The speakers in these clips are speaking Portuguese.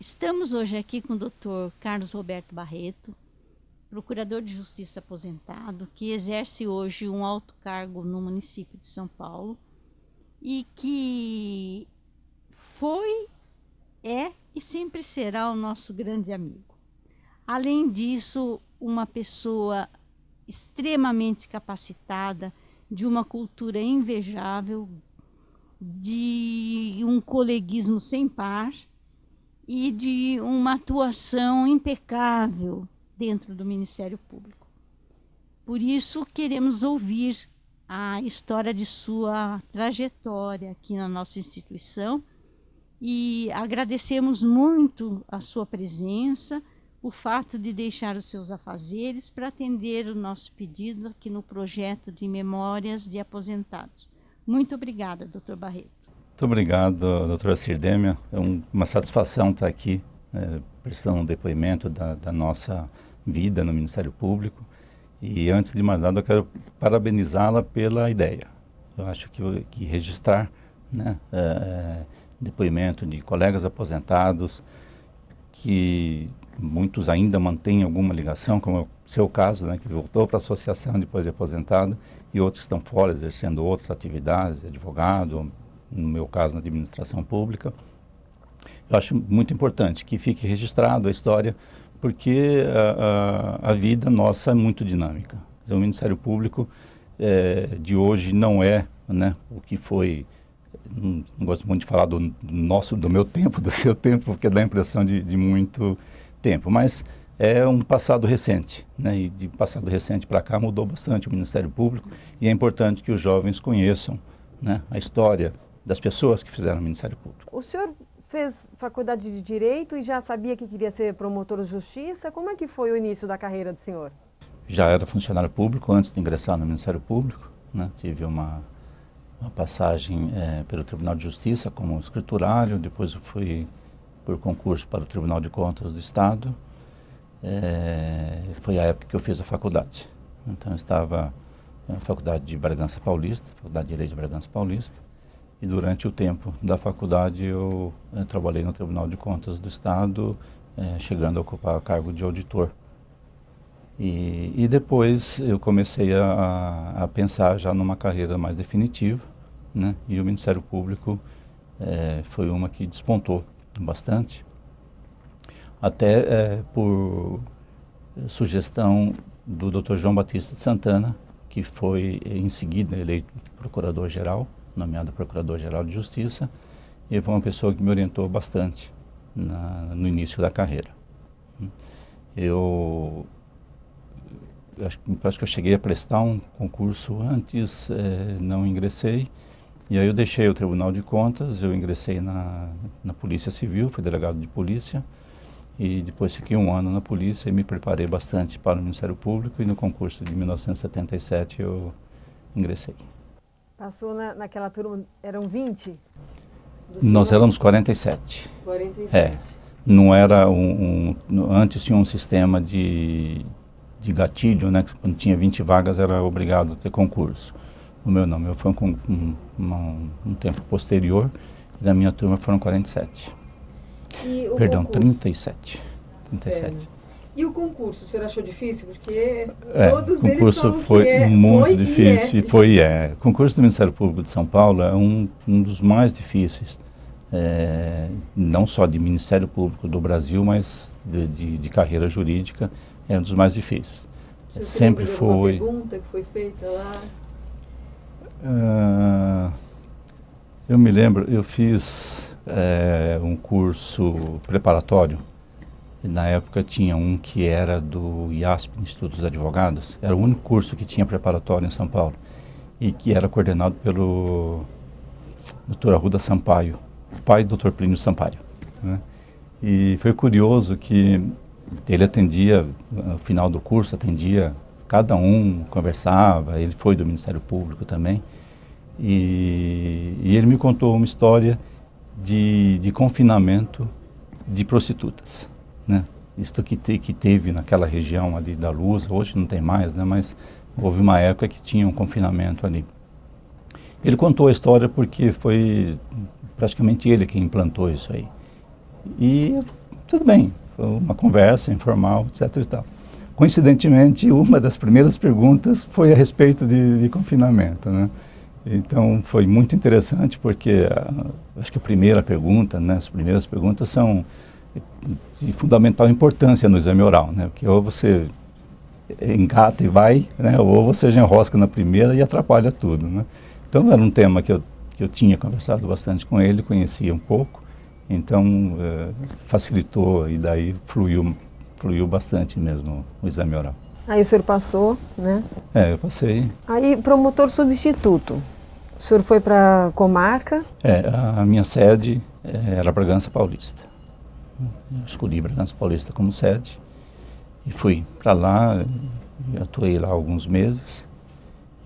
Estamos hoje aqui com o Dr. Carlos Roberto Barreto, procurador de justiça aposentado, que exerce hoje um alto cargo no município de São Paulo e que foi, é e sempre será o nosso grande amigo. Além disso, uma pessoa extremamente capacitada, de uma cultura invejável, de um coleguismo sem par e de uma atuação impecável dentro do Ministério Público. Por isso, queremos ouvir a história de sua trajetória aqui na nossa instituição e agradecemos muito a sua presença, o fato de deixar os seus afazeres para atender o nosso pedido aqui no projeto de Memórias de Aposentados. Muito obrigada, doutor Barreto. Muito obrigado, doutora Cirdêmia. É uma satisfação estar aqui, prestando um depoimento da nossa vida no Ministério Público. E antes de mais nada, eu quero parabenizá-la pela ideia. Eu acho que registrar, né, depoimento de colegas aposentados, que muitos ainda mantêm alguma ligação, como é o seu caso, né, que voltou para a associação depois de aposentado, e outros estão fora, exercendo outras atividades, advogado, no meu caso, na administração pública. Eu acho muito importante que fique registrado a história, porque a vida nossa é muito dinâmica. O Ministério Público de hoje não é, né, o que foi. Não gosto muito de falar do meu tempo, do seu tempo, porque dá a impressão de muito tempo, mas é um passado recente, né? E de passado recente para cá mudou bastante o Ministério Público, e é importante que os jovens conheçam, né, a história das pessoas que fizeram o Ministério Público. O senhor fez faculdade de Direito e já sabia que queria ser promotor de Justiça? Como é que foi o início da carreira do senhor? Já era funcionário público antes de ingressar no Ministério Público, né? Tive uma passagem pelo Tribunal de Justiça como escriturário, depois eu fui por concurso para o Tribunal de Contas do Estado. Foi a época que eu fiz a faculdade. Então eu estava na Faculdade de Bragança Paulista, Faculdade de Direito de Bragança Paulista, e durante o tempo da faculdade eu trabalhei no Tribunal de Contas do Estado, chegando a ocupar o cargo de auditor. E depois eu comecei a pensar já numa carreira mais definitiva, né? E o Ministério Público foi uma que despontou bastante, até por sugestão do Dr. João Batista de Santana, que foi em seguida eleito procurador-geral, nomeado procurador-geral de Justiça, e foi uma pessoa que me orientou bastante no início da carreira. Parece que eu cheguei a prestar um concurso antes, não ingressei, e aí eu deixei o Tribunal de Contas, eu ingressei na Polícia Civil, fui delegado de polícia, e depois fiquei um ano na polícia e me preparei bastante para o Ministério Público, e no concurso de 1977 eu ingressei. Passou naquela turma, eram 20? Nós éramos 47. 47. Não era antes tinha um sistema de gatilho, né? Quando tinha 20 vagas era obrigado a ter concurso. O meu não, foi um tempo posterior, e da minha turma foram 47. Perdão, concurso? 37. E o concurso, o senhor achou difícil? Porque todos eles concurso falam foi muito difícil. O concurso do Ministério Público de São Paulo é um dos mais difíceis, não só de Ministério Público do Brasil, mas de carreira jurídica, é um dos mais difíceis. Você sempre foi. Uma pergunta que foi feita lá? Eu me lembro, eu fiz um curso preparatório. Na época tinha um que era do IASP, Instituto dos Advogados. Era o único curso que tinha preparatório em São Paulo. E que era coordenado pelo Dr. Arruda Sampaio, pai do Dr. Plínio Sampaio, né? E foi curioso que ele atendia, no final do curso, atendia cada um, conversava, ele foi do Ministério Público também. E ele me contou uma história de confinamento de prostitutas, né? Isto que teve naquela região ali da Luz, hoje não tem mais, né? Mas houve uma época que tinha um confinamento ali. Ele contou a história porque foi praticamente ele que implantou isso aí. E tudo bem, foi uma conversa informal, etc. e tal. Coincidentemente, uma das primeiras perguntas foi a respeito de confinamento, né? Então, foi muito interessante porque acho que a primeira pergunta, né, as primeiras perguntas são de fundamental importância no exame oral, né? Porque ou você engata e vai, né, ou você já enrosca na primeira e atrapalha tudo, né? Então, era um tema que eu tinha conversado bastante com ele, conhecia um pouco, então facilitou e daí fluiu bastante mesmo o exame oral. Aí o senhor passou, né? Eu passei. Aí, promotor substituto. O senhor foi para a comarca? A minha sede era Bragança Paulista. Eu escolhi Bragança Paulista como sede e fui para lá, atuei lá alguns meses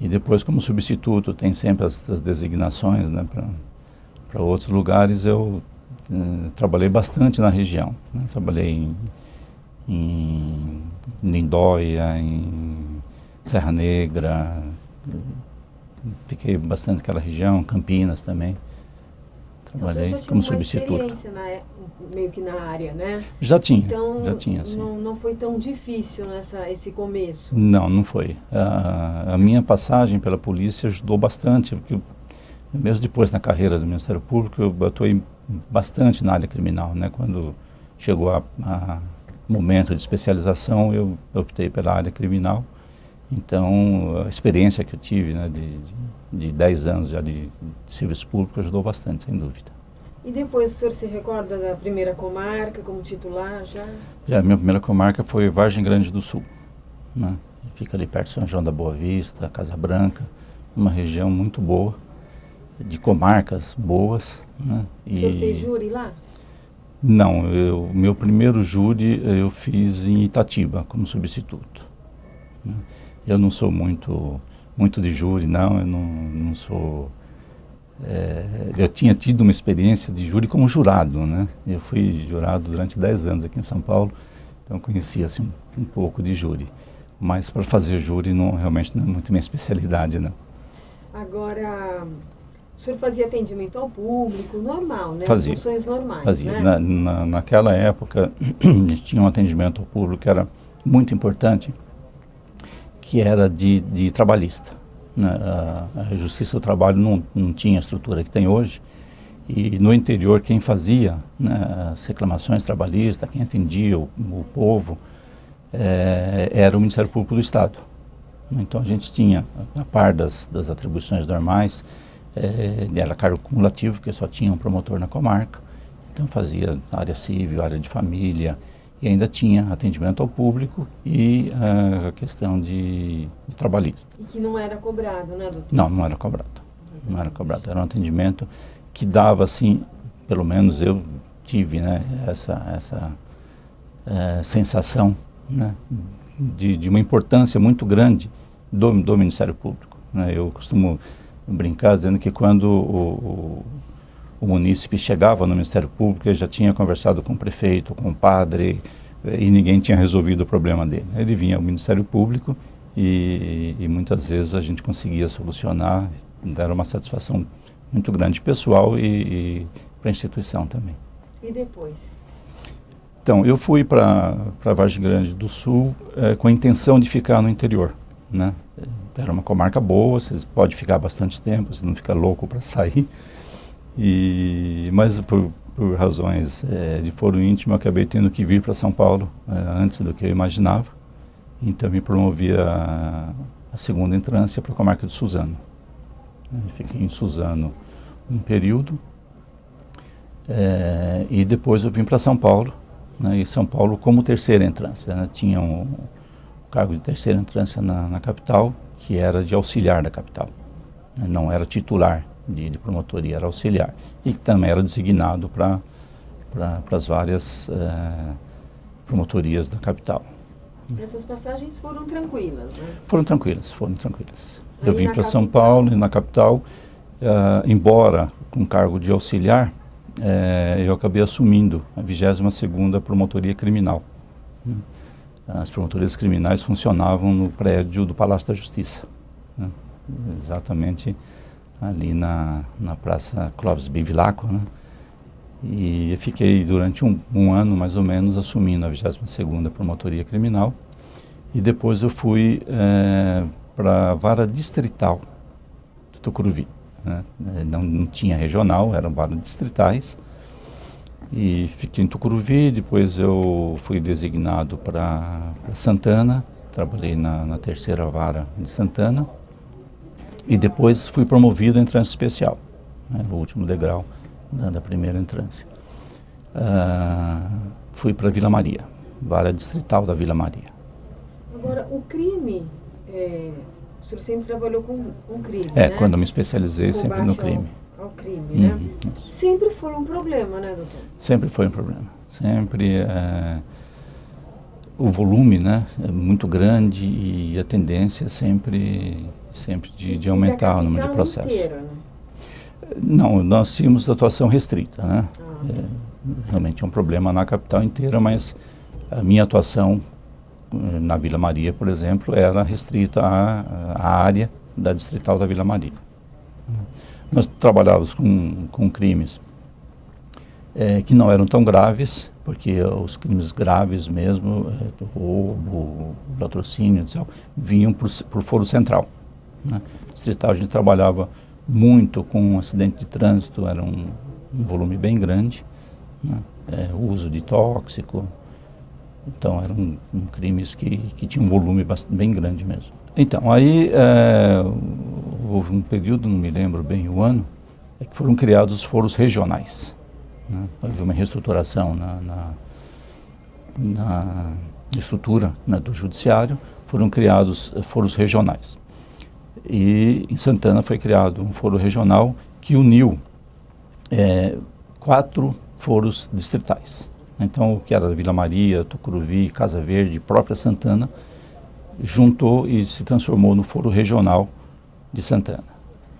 e depois como substituto tem sempre as designações, né, para outros lugares. Eu trabalhei bastante na região, né? Trabalhei em Lindóia, em Serra Negra, fiquei bastante naquela região, Campinas também. Trabalhei como substituto. Uma experiência meio que na área, né? Já tinha, sim. Não foi tão difícil esse começo? Não foi. A minha passagem pela polícia ajudou bastante, porque mesmo depois na carreira do Ministério Público, eu atuei bastante na área criminal, né? Quando chegou a momento de especialização, eu optei pela área criminal. Então, a experiência que eu tive, né, de 10 anos já de serviço público ajudou bastante, sem dúvida. E depois o senhor se recorda da primeira comarca como titular já? A minha primeira comarca foi Vargem Grande do Sul, né? Fica ali perto de São João da Boa Vista, Casa Branca, uma região muito boa, de comarcas boas, né? O senhor fez júri lá? Não, meu primeiro júri eu fiz em Itatiba, como substituto, né? Eu não sou muito de júri, não, eu não sou... eu tinha tido uma experiência de júri como jurado, né? Eu fui jurado durante 10 anos aqui em São Paulo, então conhecia assim, um pouco de júri. Mas para fazer júri realmente não é muito minha especialidade, não. Agora, o senhor fazia atendimento ao público normal, né? Fazia. Funções normais, fazia. Né? Naquela época, a gente tinha um atendimento ao público que era muito importante, que era de trabalhista, né? A Justiça do Trabalho não tinha a estrutura que tem hoje, e no interior quem fazia, né, as reclamações trabalhistas, quem atendia o povo, era o Ministério Público do Estado. Então a gente tinha, a par das atribuições normais, era cargo cumulativo, porque só tinha um promotor na comarca, então fazia área civil, área de família, e ainda tinha atendimento ao público e a questão de trabalhista. E que não era cobrado, né, doutor? Não era cobrado. Não era cobrado. Era um atendimento que dava, assim, pelo menos eu tive, né, essa sensação, né, de uma importância muito grande do Ministério Público, né? Eu costumo brincar dizendo que quando o munícipe chegava no Ministério Público, ele já tinha conversado com o prefeito, com o padre, e ninguém tinha resolvido o problema dele. Ele vinha ao Ministério Público e muitas vezes a gente conseguia solucionar, era uma satisfação muito grande pessoal e para a instituição também. E depois? Então, eu fui para Vargem Grande do Sul com a intenção de ficar no interior, né? Era uma comarca boa, você pode ficar bastante tempo, você não fica louco para sair. Mas por razões de foro íntimo, eu acabei tendo que vir para São Paulo antes do que eu imaginava. Então, me promovi a segunda entrância para a comarca de Suzano. Fiquei em Suzano um período e depois eu vim para São Paulo, né? E São Paulo como terceira entrância, né? Tinha um cargo de terceira entrância na capital, que era de auxiliar da capital, né? Não era titular de promotoria, era auxiliar, e que também era designado para as várias promotorias da capital. Essas passagens foram tranquilas, né? Foram tranquilas. Eu vim para São Paulo e na capital, embora com cargo de auxiliar, eu acabei assumindo a 22ª Promotoria Criminal. As promotorias criminais funcionavam no prédio do Palácio da Justiça, né? Exatamente ali na Praça Clóvis Bevilacqua, né? E fiquei durante um ano, mais ou menos, assumindo a 22ª Promotoria Criminal. E depois eu fui para a vara distrital de Tucuruvi, né? Não tinha regional, eram varas distritais. E fiquei em Tucuruvi, depois eu fui designado para Santana, trabalhei na 3ª vara de Santana. E depois fui promovido em entrância especial, né, no último degrau da primeira entrância. Fui para Vila Maria, vara distrital da Vila Maria. Agora, o crime, o senhor sempre trabalhou com crime, né? Quando eu me especializei, sempre no crime. Ao crime, né? Sempre foi um problema, né, doutor? Sempre foi um problema. Sempre o volume, né, é muito grande e a tendência é sempre de aumentar o número de processos. Inteira, né? Não, nós tínhamos atuação restrita, né? Realmente é um problema na capital inteira, mas a minha atuação na Vila Maria, por exemplo, era restrita à área da distrital da Vila Maria. Nós trabalhávamos com crimes que não eram tão graves, porque os crimes graves mesmo, roubo, latrocínio, etc., vinham por foro central, né? Distrital a gente trabalhava muito com acidente de trânsito, era um volume bem grande, né? O uso de tóxico, então eram crimes que tinham um volume bem grande mesmo. Então, aí houve um período, não me lembro bem o ano, que foram criados os foros regionais, né? Houve uma reestruturação na estrutura, né, do judiciário, foram criados foros regionais. E em Santana foi criado um foro regional que uniu 4 foros distritais. Então, o que era Vila Maria, Tucuruvi, Casa Verde, própria Santana, juntou e se transformou no foro regional de Santana,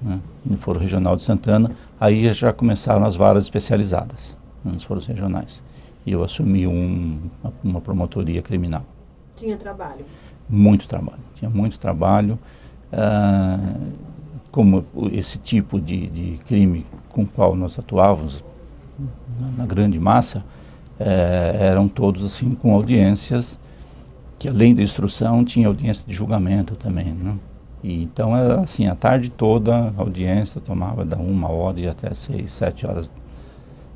né? No foro regional de Santana, aí já começaram as varas especializadas, né, nos foros regionais. E eu assumi uma promotoria criminal. Tinha trabalho? Muito trabalho, tinha muito trabalho. Como esse tipo de crime com o qual nós atuávamos, na grande massa, eram todos assim com audiências que, além da instrução, tinha audiência de julgamento também, né? E então era assim, a tarde toda a audiência tomava da 1h e até 6, 7 horas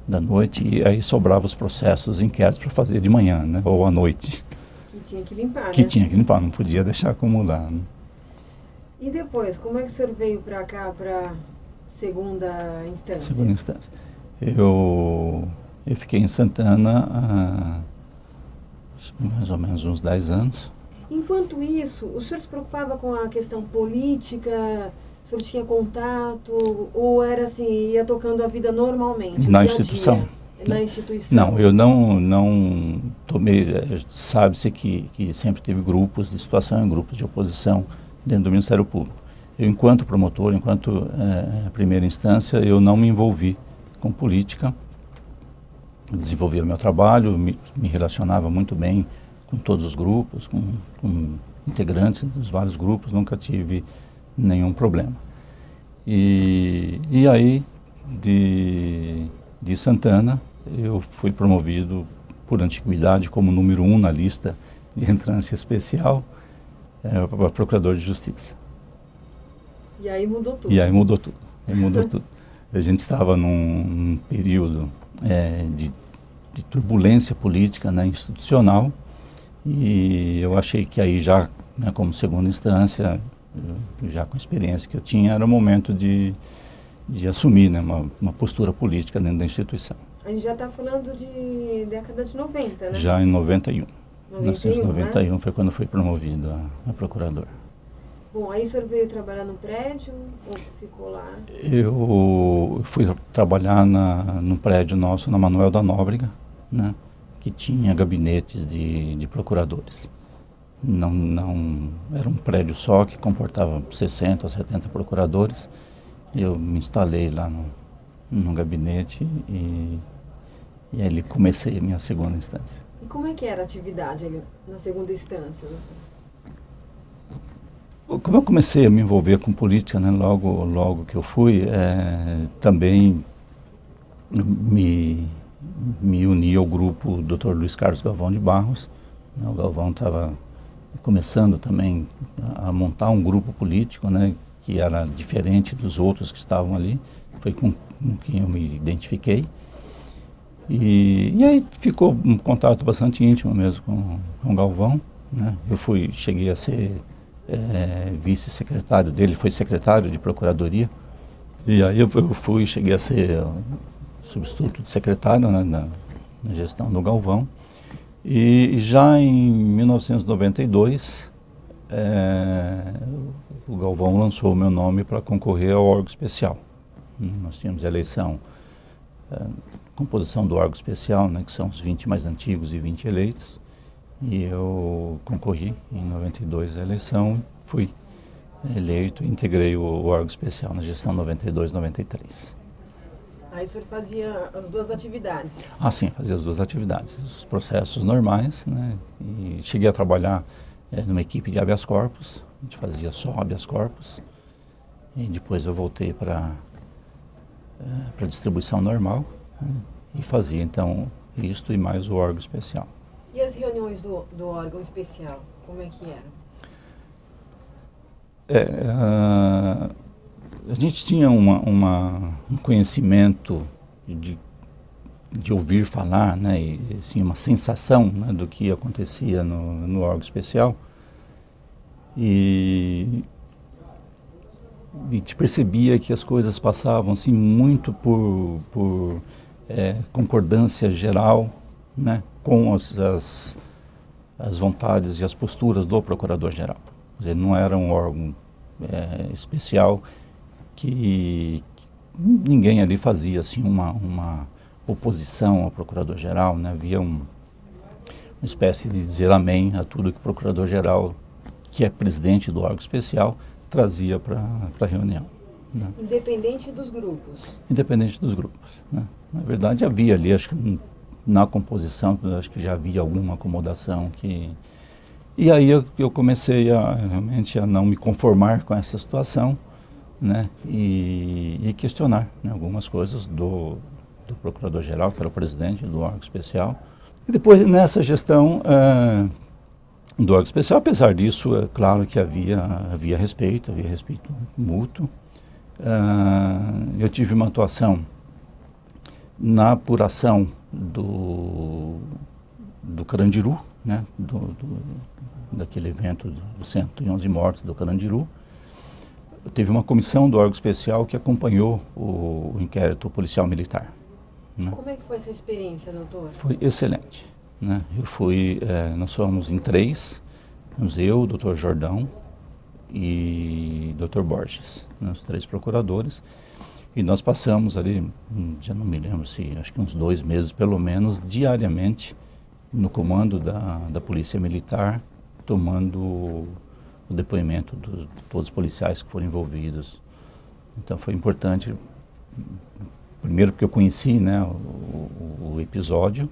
da noite, e aí sobrava os processos, os inquéritos para fazer de manhã, né? Ou à noite. Que tinha que limpar, Que né? tinha que limpar, não podia deixar acumular, né? E depois, como é que o senhor veio para cá, para segunda instância? Segunda instância. Eu fiquei em Santana há mais ou menos uns 10 anos. Enquanto isso, o senhor se preocupava com a questão política? O senhor tinha contato? Ou era assim, ia tocando a vida normalmente? Na instituição? Na instituição? Não, eu não tomei. Sabe-se que sempre teve grupos de situação e grupos de oposição dentro do Ministério Público. Eu, enquanto promotor, enquanto primeira instância, eu não me envolvi com política. Eu desenvolvia o meu trabalho, me relacionava muito bem com todos os grupos, com integrantes dos vários grupos, nunca tive nenhum problema. E aí, de Santana, eu fui promovido por antiguidade como número 1 na lista de entrância especial, para Procurador de Justiça. E aí mudou tudo? E aí mudou tudo. A gente estava num período de turbulência política, né, institucional, e eu achei que aí já, né, como segunda instância, já com a experiência que eu tinha, era o momento de assumir, né, uma postura política dentro da instituição. A gente já está falando de década de 90, né? Já em 91. 1991, né? Foi quando fui promovido a procurador. Bom, aí o senhor veio trabalhar no prédio ou ficou lá? Eu fui trabalhar num prédio nosso, na Manuel da Nóbrega, né, que tinha gabinetes de procuradores. Não era um prédio só que comportava 60 a 70 procuradores. Eu me instalei lá no gabinete e aí comecei a minha segunda instância. E como é que era a atividade ali na segunda instância? Como eu comecei a me envolver com política, né, logo que eu fui, também me uni ao grupo Dr. Luiz Carlos Galvão de Barros. O Galvão estava começando também a montar um grupo político, né, que era diferente dos outros que estavam ali. Foi com quem eu me identifiquei. E aí ficou um contato bastante íntimo mesmo com o Galvão, né? Cheguei a ser vice-secretário dele, foi secretário de procuradoria. E aí cheguei a ser substituto de secretário, né, na gestão do Galvão. E já em 1992, o Galvão lançou o meu nome para concorrer ao órgão especial. Nós tínhamos a eleição, composição do órgão especial, né, que são os 20 mais antigos e 20 eleitos. E eu concorri em 92 à eleição, fui eleito e integrei o órgão especial na gestão 92-93. Aí o senhor fazia as duas atividades? Ah, sim, fazia as duas atividades, os processos normais, né? E cheguei a trabalhar numa equipe de habeas corpus, a gente fazia só habeas corpus, e depois eu voltei para a distribuição normal, né? E fazia então isto e mais o órgão especial. E as reuniões do órgão especial, como é que eram? A gente tinha um conhecimento de ouvir falar, né, e assim, uma sensação, né, do que acontecia no órgão especial. E a gente percebia que as coisas passavam assim, muito por concordância geral, né, com as vontades e as posturas do Procurador-Geral. Quer dizer, não era um órgão especial que ninguém ali fazia assim, uma oposição ao Procurador-Geral, né? Havia uma espécie de dizer amém a tudo que o Procurador-Geral, que é presidente do órgão especial, trazia para a reunião, né? Independente dos grupos? Independente dos grupos, né? Na verdade havia ali, acho que na composição, acho que já havia alguma acomodação que... E aí eu comecei realmente a não me conformar com essa situação, né, e questionar, né, algumas coisas do Procurador-Geral, que era o presidente do órgão especial. E depois, nessa gestão do órgão especial, apesar disso, é claro que havia respeito mútuo. Eu tive uma atuação na apuração do Carandiru, né, daquele evento dos 111 mortos do Carandiru. Teve uma comissão do órgão especial que acompanhou o inquérito policial militar, né? Como é que foi essa experiência, doutor? Foi excelente, né? Nós fomos em 3, eu, o doutor Jordão e o doutor Borges, né, os 3 procuradores, e nós passamos ali, já não me lembro se, acho que uns 2 meses pelo menos, diariamente, no comando da Polícia Militar, tomando o depoimento de todos os policiais que foram envolvidos. Então foi importante, primeiro porque eu conheci, né, o episódio,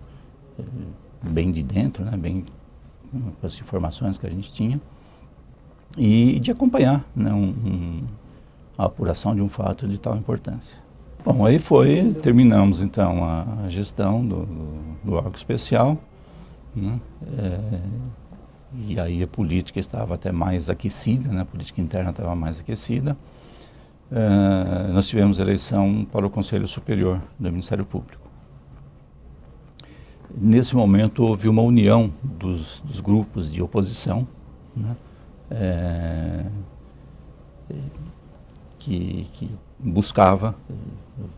bem de dentro, né, bem com as informações que a gente tinha, e de acompanhar, né, a apuração de um fato de tal importância. Bom, aí terminamos então a gestão do órgão especial, né, e aí a política estava até mais aquecida, né, a política interna estava mais aquecida. Nós tivemos eleição para o Conselho Superior do Ministério Público. Nesse momento houve uma união dos grupos de oposição, né, que buscava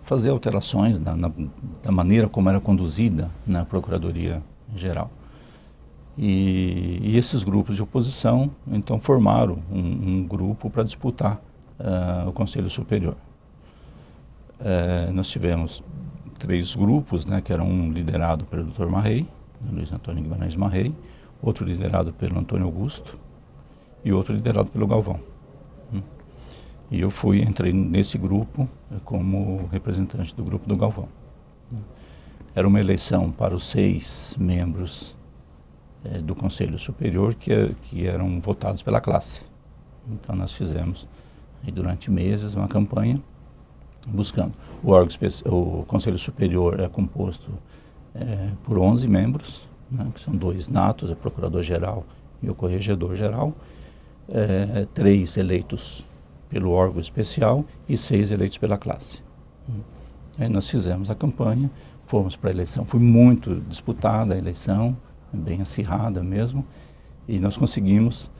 fazer alterações da maneira como era conduzida na Procuradoria-Geral. E esses grupos de oposição, então, formaram um grupo para disputar o Conselho Superior. Nós tivemos 3 grupos, né, que eram um liderado pelo Dr. Marrei, Luiz Antônio Guimarães Marrei, outro liderado pelo Antônio Augusto e outro liderado pelo Galvão. E eu entrei nesse grupo como representante do grupo do Galvão. Era uma eleição para os 6 membros do Conselho Superior que eram votados pela classe. Então nós fizemos durante meses uma campanha buscando. O Conselho Superior é composto por 11 membros, né, que são 2 natos, o Procurador-Geral e o Corregedor-Geral, 3 eleitos pelo órgão especial e 6 eleitos pela classe. Aí nós fizemos a campanha, fomos para a eleição, foi muito disputada a eleição, bem acirrada mesmo, e nós conseguimos,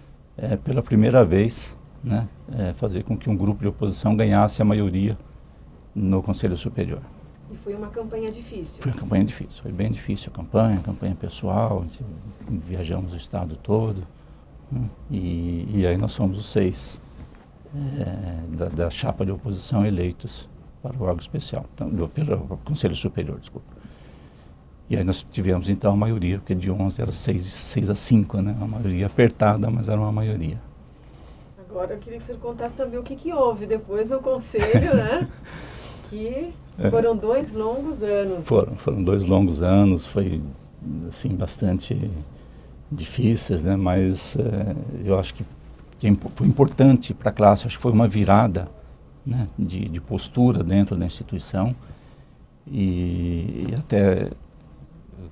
pela primeira vez, né, fazer com que um grupo de oposição ganhasse a maioria no Conselho Superior. E foi uma campanha difícil? Foi uma campanha difícil, foi bem difícil a campanha pessoal, viajamos o estado todo, né, e aí nós somos os 6 da chapa de oposição eleitos para o órgão especial, então, pelo Conselho Superior, desculpa. E aí nós tivemos então a maioria, porque de 11 era 6-5, né, uma maioria apertada, mas era uma maioria. Agora eu queria que o senhor contasse também o que houve depois no Conselho, né? Que foram 2 longos anos. Foram 2 longos anos, foi assim, bastante difíceis, né? Mas eu acho que foi importante para a classe, acho que foi uma virada, né, de postura dentro da instituição. E até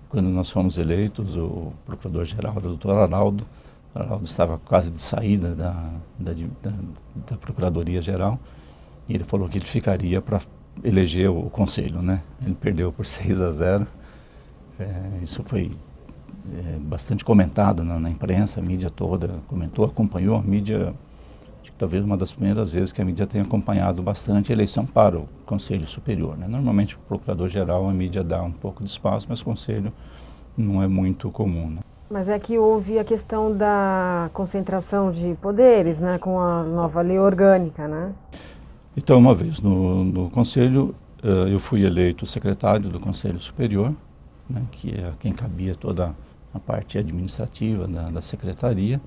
quando nós fomos eleitos, o Procurador-Geral era o Dr. Arnaldo. O Arnaldo estava quase de saída da Procuradoria-Geral, e ele falou que ele ficaria para eleger o Conselho, né? Ele perdeu por 6-0. Isso foi bastante comentado na imprensa, a mídia toda comentou, acompanhou a mídia. Acho que talvez uma das primeiras vezes que a mídia tenha acompanhado bastante a eleição para o Conselho Superior, né? Normalmente o Procurador-Geral, a mídia dá um pouco de espaço, mas o Conselho não é muito comum, né? Mas é que houve a questão da concentração de poderes, né, com a nova lei orgânica, né? Então, uma vez no Conselho, eu fui eleito secretário do Conselho Superior, né, que é quem cabia toda a parte administrativa da secretaria,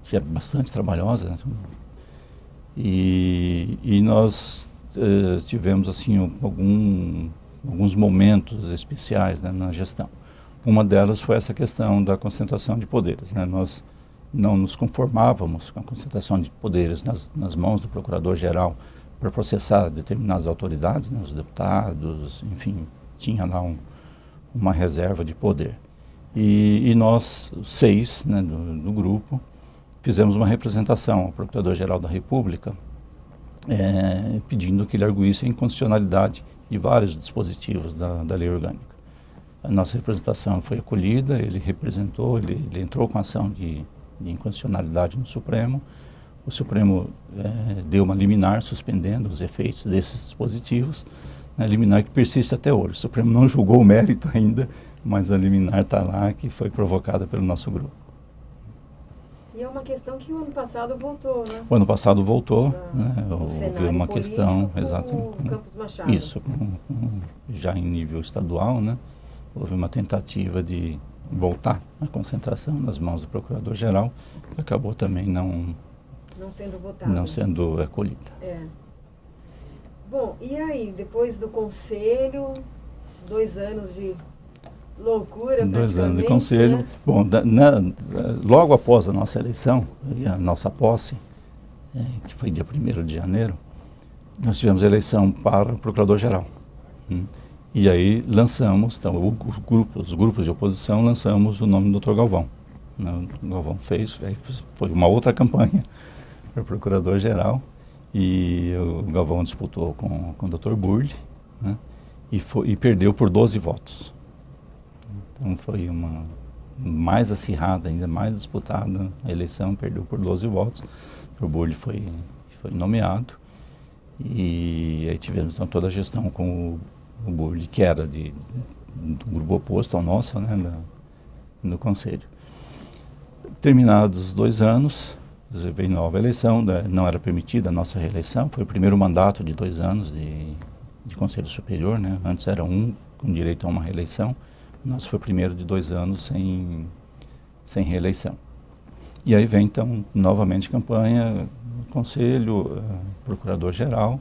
que é bastante trabalhosa, né? E nós tivemos assim alguns momentos especiais, né, na gestão. Uma delas foi essa questão da concentração de poderes, né? Nós não nos conformávamos com a concentração de poderes nas mãos do Procurador-Geral para processar determinadas autoridades, né, os deputados, enfim, tinha lá uma reserva de poder. E nós, 6, né, do grupo, fizemos uma representação ao Procurador-Geral da República, pedindo que ele arguísse a inconstitucionalidade de vários dispositivos da lei orgânica. A nossa representação foi acolhida, ele representou, ele entrou com ação de inconstitucionalidade no Supremo. O Supremo deu uma liminar suspendendo os efeitos desses dispositivos, né, liminar que persiste até hoje. O Supremo não julgou o mérito ainda, mas a liminar está lá, que foi provocada pelo nosso grupo. E é uma questão que o ano passado voltou, né? O ano passado voltou, né? Houve uma questão, exatamente, com Campos Machado. Isso, já em nível estadual, né? Houve uma tentativa de voltar a concentração nas mãos do Procurador-Geral, que acabou também não sendo votada. Não sendo acolhida. Bom, e aí, depois do Conselho, 2 anos de loucura, 2 anos de Conselho. Né? Bom, logo após a nossa eleição, a nossa posse, que foi dia 1º de janeiro, nós tivemos a eleição para o Procurador-Geral. E aí lançamos, então, os grupos de oposição, lançamos o nome do Dr. Galvão. O Galvão foi uma outra campanha para o Procurador-Geral, e o Galvão disputou com o Dr. Burle, né, e perdeu por 12 votos. Então foi uma mais acirrada, ainda mais disputada a eleição, perdeu por 12 votos. O Dr. Burle foi nomeado, e aí tivemos então toda a gestão com o Burle, que era do grupo oposto ao nosso, né, no Conselho. Terminados os 2 anos, veio nova eleição, não era permitida a nossa reeleição, foi o primeiro mandato de 2 anos de Conselho Superior, né? Antes era com direito a uma reeleição, nosso foi o primeiro de 2 anos sem reeleição. E aí vem então novamente campanha, Conselho, Procurador-Geral,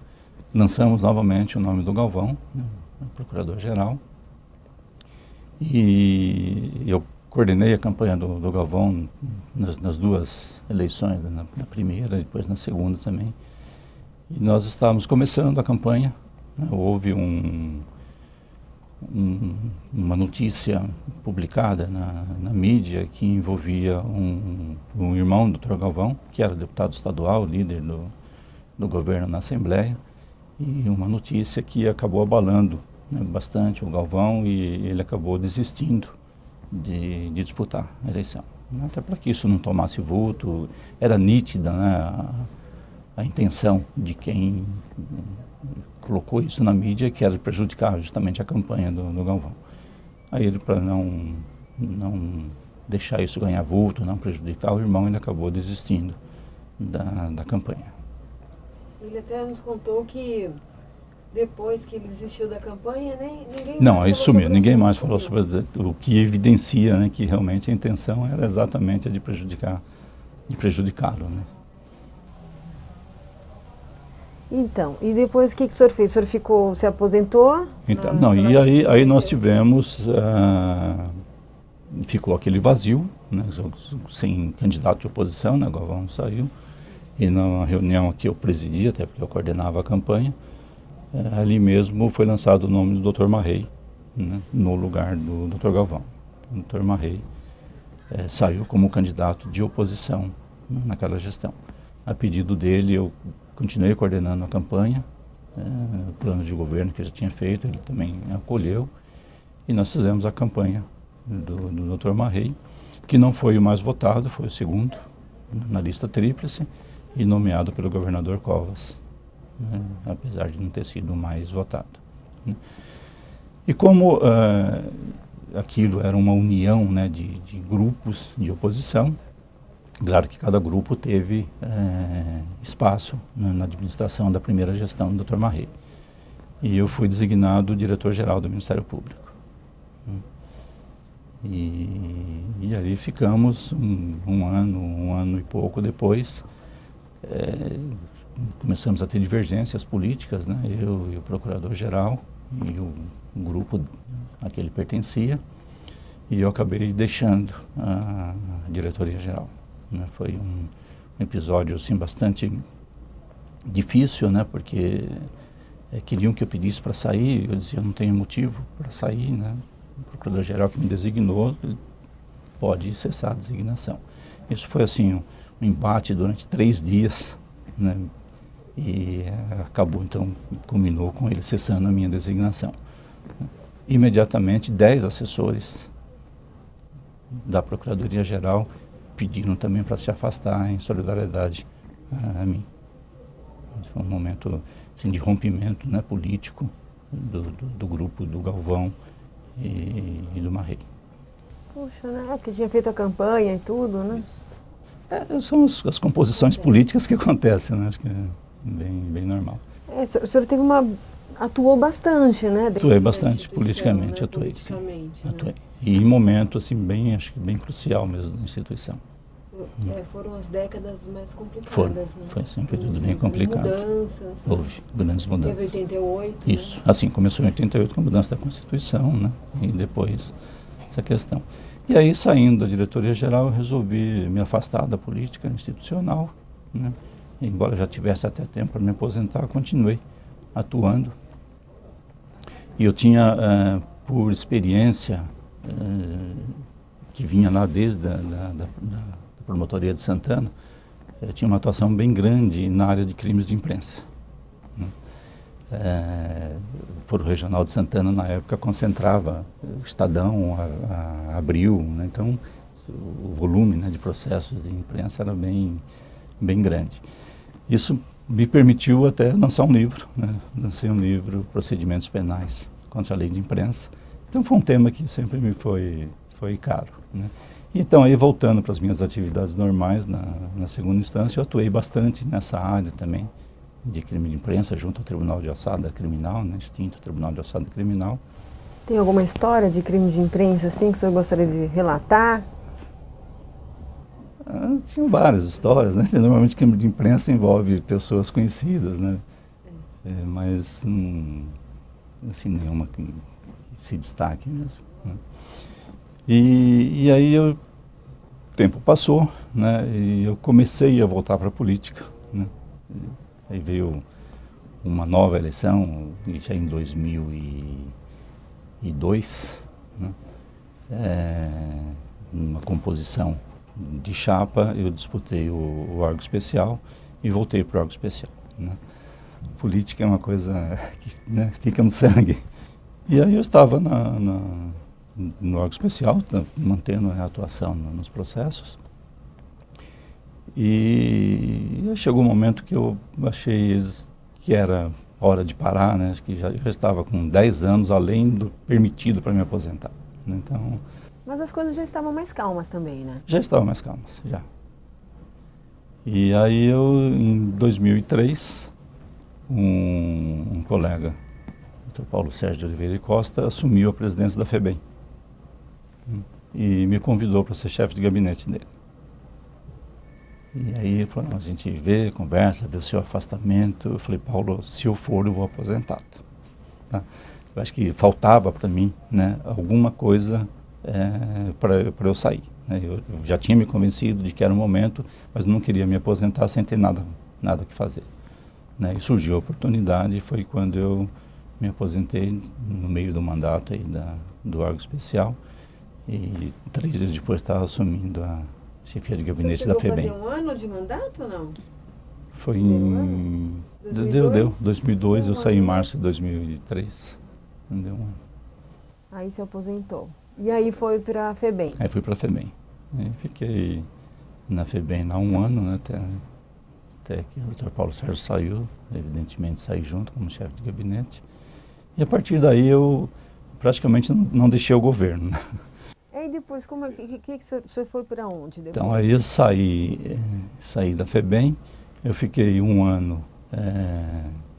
lançamos novamente o nome do Galvão, né, Procurador-Geral, e eu coordenei a campanha do Galvão nas 2 eleições, né, na primeira e depois na segunda também. E nós estávamos começando a campanha, né? Houve uma notícia publicada na mídia que envolvia um irmão do Dr. Galvão, que era deputado estadual, líder do governo na Assembleia, e uma notícia que acabou abalando, né, bastante o Galvão, e ele acabou desistindo de disputar a eleição. Até para que isso não tomasse vulto, era nítida, né, a intenção de quem colocou isso na mídia, que era prejudicar justamente a campanha do Galvão. Aí ele, para não deixar isso ganhar vulto, não prejudicar o irmão, ele acabou desistindo da campanha. Ele até nos contou que depois que ele desistiu da campanha, ninguém não, mais aí falou sumiu, sobre ninguém isso, mais sumiu. falou sobre o que evidencia, né, que realmente a intenção era exatamente a de prejudicá-lo, né. Então, e depois o que o senhor fez? O senhor se aposentou? Então, não, e aí nós tivemos, ficou aquele vazio, né, sem candidato de oposição, né, Galvão saiu, e na reunião que eu presidia, até porque eu coordenava a campanha, ali mesmo foi lançado o nome do Dr. Marrei, né, no lugar do Dr. Galvão. O Dr. Marrei saiu como candidato de oposição, né, naquela gestão. A pedido dele, eu continuei coordenando a campanha, o plano de governo que eu já tinha feito, ele também acolheu, e nós fizemos a campanha do Dr. Marrei, que não foi o mais votado, foi o segundo na lista tríplice, e nomeado pelo governador Covas, né, apesar de não ter sido o mais votado, né. E como aquilo era uma união, né, de grupos de oposição, claro que cada grupo teve espaço, né, na administração da primeira gestão do Dr. Marrei. E eu fui designado diretor-geral do Ministério Público, né. E ali ficamos um ano e pouco depois. Começamos a ter divergências políticas, né, eu e o procurador-geral e o grupo a que ele pertencia, e eu acabei deixando a diretoria-geral, né. Foi um episódio assim, bastante difícil, né, porque queriam que eu pedisse para sair, eu dizia, não tenho motivo para sair, né. O procurador-geral que me designou, ele pode cessar a designação. Isso foi assim, um embate durante 3 dias, né, e acabou, então, culminou com ele cessando a minha designação. Imediatamente, 10 assessores da Procuradoria-Geral pediram também para se afastar em solidariedade a mim. Foi um momento assim, de rompimento, né, político do grupo do Galvão e do Marrei. Puxa, né? Porque tinha feito a campanha e tudo, né? São as composições políticas que acontecem, né? Acho que é bem normal. O senhor atuou bastante, né? Atuei bastante, politicamente, né? atuei. Politicamente, sim, atuei. Né? E em momento, assim, acho que bem crucial mesmo da instituição. Foram as décadas mais complicadas, né? Foi sempre tudo bem complicado. Mudanças. Houve grandes mudanças. Teve 88. Isso. Né? Assim, começou em 88 com a mudança da Constituição, né? E depois essa questão. E aí, saindo da diretoria-geral, eu resolvi me afastar da política institucional, né? Embora já tivesse até tempo para me aposentar, continuei atuando. E eu tinha, por experiência, que vinha lá desde da Promotoria de Santana, eu tinha uma atuação bem grande na área de crimes de imprensa, né? O Foro Regional de Santana, na época, concentrava o Estadão, a Abril, né? Então o volume, né, de processos de imprensa era bem grande. Isso me permitiu até lançar um livro, né? Lancei um livro, Procedimentos Penais contra a Lei de Imprensa. Então foi um tema que sempre me foi caro, né? Então, aí voltando para as minhas atividades normais na segunda instância, eu atuei bastante nessa área também de crime de imprensa, junto ao Tribunal de Alçada Criminal, né, extinto Tribunal de Alçada Criminal. Tem alguma história de crime de imprensa assim que o senhor gostaria de relatar? Tinham várias histórias, né? Normalmente crime de imprensa envolve pessoas conhecidas, né? Mas assim, nenhuma que se destaque mesmo, né? E aí o tempo passou, né? E eu comecei a voltar para a política, né? Aí veio uma nova eleição, já em 2002, né? Uma composição de chapa, eu disputei o órgão especial e voltei para o órgão especial, né? Política é uma coisa que, né, fica no sangue. E aí eu estava no órgão especial, mantendo a atuação nos processos. E chegou um momento que eu achei que era hora de parar, né? Acho que já estava com 10 anos além do permitido para me aposentar, né? Então, mas as coisas já estavam mais calmas também, né? já estavam mais calmas, já. E aí eu, em 2003, um colega, o Dr. Paulo Sérgio de Oliveira e Costa, assumiu a presidência da FEBEM e me convidou para ser chefe de gabinete dele. E aí ele falou, não, a gente vê, conversa, vê o seu afastamento. Eu falei, Paulo, se eu for, eu vou aposentado. Tá? Eu acho que faltava para mim, né, alguma coisa para eu sair, né? Eu já tinha me convencido de que era o momento, mas não queria me aposentar sem ter nada o que fazer, né? E surgiu a oportunidade, foi quando eu me aposentei no meio do mandato aí do órgão especial e 3 dias depois estava assumindo a chefia de gabinete da FEBEM. Você chegou a fazer 1 ano de mandato ou não? Foi em... Deu. 2002, eu saí em março de 2003. Não deu 1 ano. Aí se aposentou. E aí foi para a FEBEM? Aí fui para a FEBEM. Aí fiquei na FEBEM há 1 ano, né, até que o Dr. Paulo Sérgio saiu, evidentemente saí junto como chefe de gabinete. E a partir daí eu praticamente não deixei o governo, né? E depois, como que o senhor foi para onde depois? Então aí eu saí da FEBEM, eu fiquei 1 ano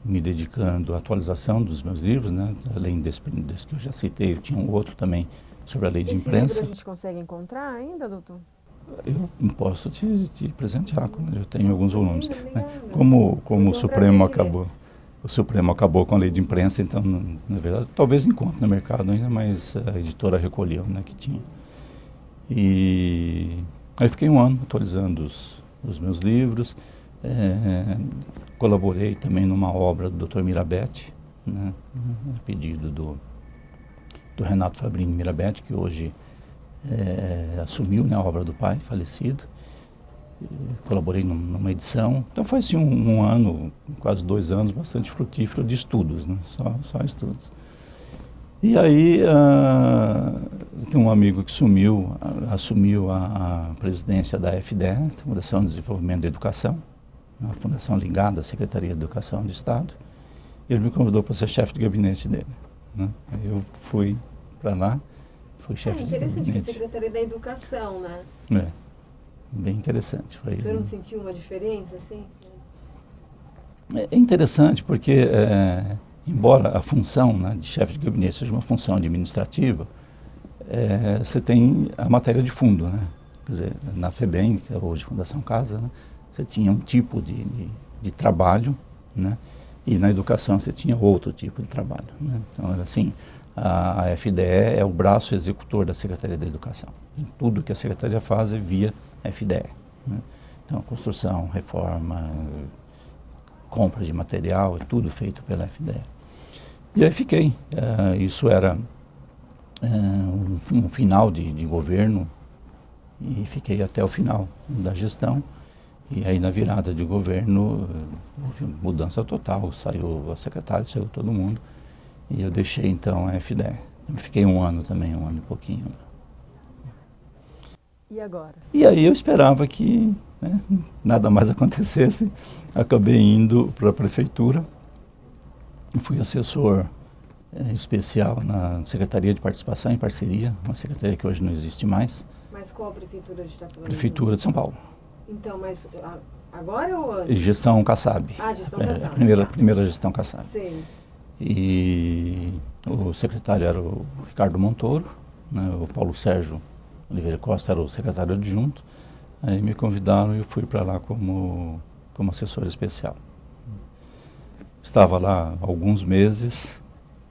me dedicando à atualização dos meus livros, né? Além desse que eu já citei, eu tinha um outro também sobre a lei de imprensa. Esse livro a gente consegue encontrar ainda, doutor? Eu posso te presentear, eu tenho alguns volumes, né? Como o Supremo acabou com a lei de imprensa, então, na verdade, talvez encontre no mercado ainda, mas a editora recolheu, né, que tinha. E aí fiquei 1 ano atualizando os meus livros, colaborei também numa obra do Dr. Mirabete, né, a pedido do Renato Fabrini Mirabete, que hoje assumiu, né, a obra do pai, falecido. Colaborei numa edição. Então foi assim um ano, quase 2 anos, bastante frutífero de estudos, né? Só estudos. E aí tem um amigo que assumiu a presidência da FDE, Fundação de Desenvolvimento da Educação, uma fundação ligada à Secretaria de Educação do Estado. Ele me convidou para ser chefe de gabinete dele, né? Aí eu fui para lá, fui chefe de gabinete. Interessante que a Secretaria da Educação, né? Bem interessante. O senhor não sentiu uma diferença, assim? É interessante porque, embora a função, né, de chefe de gabinete seja uma função administrativa, você tem a matéria de fundo, né? Quer dizer, na FEBEM, que é hoje Fundação Casa, né, você tinha um tipo de trabalho, né? E na educação você tinha outro tipo de trabalho, né? Então, era assim, a FDE é o braço executor da Secretaria da Educação. E tudo que a Secretaria faz é via FDE, né? Então, construção, reforma, compra de material, é tudo feito pela FDE. E aí fiquei. Isso era um final de governo e fiquei até o final da gestão. E aí, na virada de governo, houve mudança total. Saiu a secretária, saiu todo mundo. E eu deixei, então, a FDE. Eu fiquei 1 ano também, 1 ano e pouquinho. E agora? E aí eu esperava que, né, nada mais acontecesse. Acabei indo para a prefeitura. Fui assessor especial na Secretaria de Participação e Parceria, uma secretaria que hoje não existe mais. Mas qual prefeitura a gente está falando? Prefeitura de São Paulo. Então, mas agora ou antes? Gestão Kassab. Gestão Kassab. A primeira gestão Kassab. Sim. E o secretário era o Ricardo Montoro, né, o Paulo Sérgio Oliveira Costa era o secretário adjunto. Aí me convidaram e eu fui para lá como assessor especial. Estava lá há alguns meses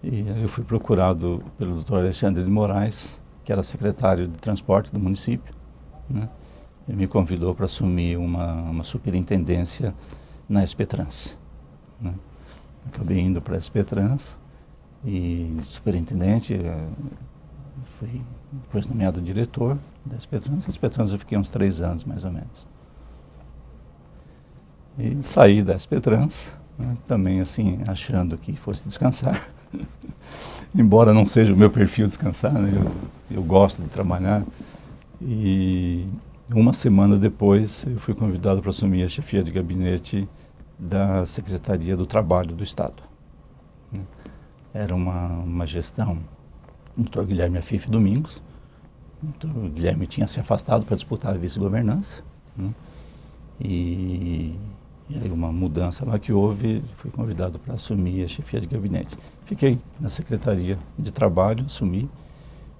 e eu fui procurado pelo Dr. Alexandre de Moraes, que era secretário de transporte do município, né? Ele me convidou para assumir uma superintendência na SP Trans, né? Acabei indo para a SP Trans e superintendente, fui depois nomeado diretor da SP Trans. Na SP Trans eu fiquei uns 3 anos, mais ou menos. E saí da SP Trans, né, também assim, achando que fosse descansar. Embora não seja o meu perfil descansar, né, eu gosto de trabalhar. E uma semana depois eu fui convidado para assumir a chefia de gabinete da Secretaria do Trabalho do Estado. Era uma gestão do Dr. Guilherme Afife Domingos. O Dr. Guilherme tinha se afastado para disputar a vice-governança, né? E aí uma mudança lá que houve, fui convidado para assumir a chefia de gabinete. Fiquei na Secretaria de Trabalho, assumi,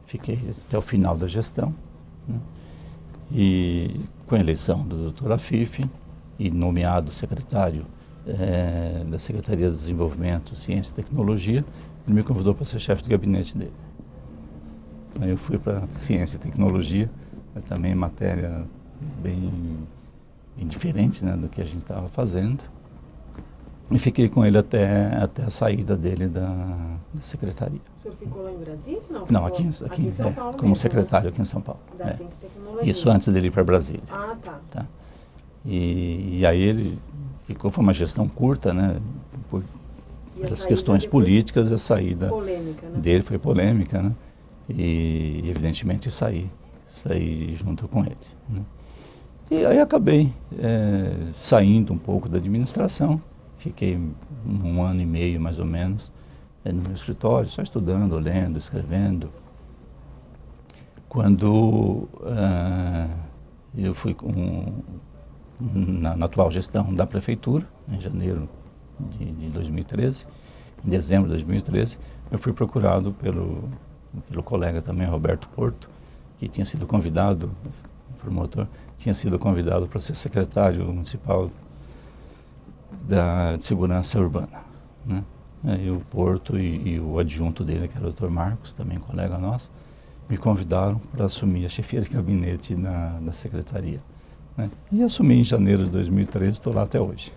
fiquei até o final da gestão, né? E com a eleição do Dr. Afife e nomeado secretário da Secretaria de Desenvolvimento, Ciência e Tecnologia, ele me convidou para ser chefe de gabinete dele. Aí eu fui para Ciência e Tecnologia, também matéria bem diferente, né, do que a gente estava fazendo. E fiquei com ele até a saída dele da secretaria. O senhor ficou lá em Brasília? Não, aqui em São Paulo como mesmo, secretário, né? Aqui em São Paulo. Da Ciência e Tecnologia. Isso antes dele ir para Brasília. Ah, tá. E aí ele ficou, foi uma gestão curta, né? Pelas questões políticas, a saída polêmica, né? dele foi polêmica, né? E evidentemente saí junto com ele, né? E aí acabei saindo um pouco da administração, fiquei 1 ano e meio mais ou menos no meu escritório, só estudando, lendo, escrevendo. Quando eu fui na atual gestão da prefeitura, em janeiro de 2013, em dezembro de 2013, eu fui procurado pelo colega também, Roberto Porto, que tinha sido convidado, promotor, tinha sido convidado para ser secretário municipal de Segurança Urbana, né? Aí o Porto e o adjunto dele, que era o Dr. Marcos, também colega nosso, me convidaram para assumir a chefia de gabinete da secretaria, né? E assumi em janeiro de 2013, estou lá até hoje.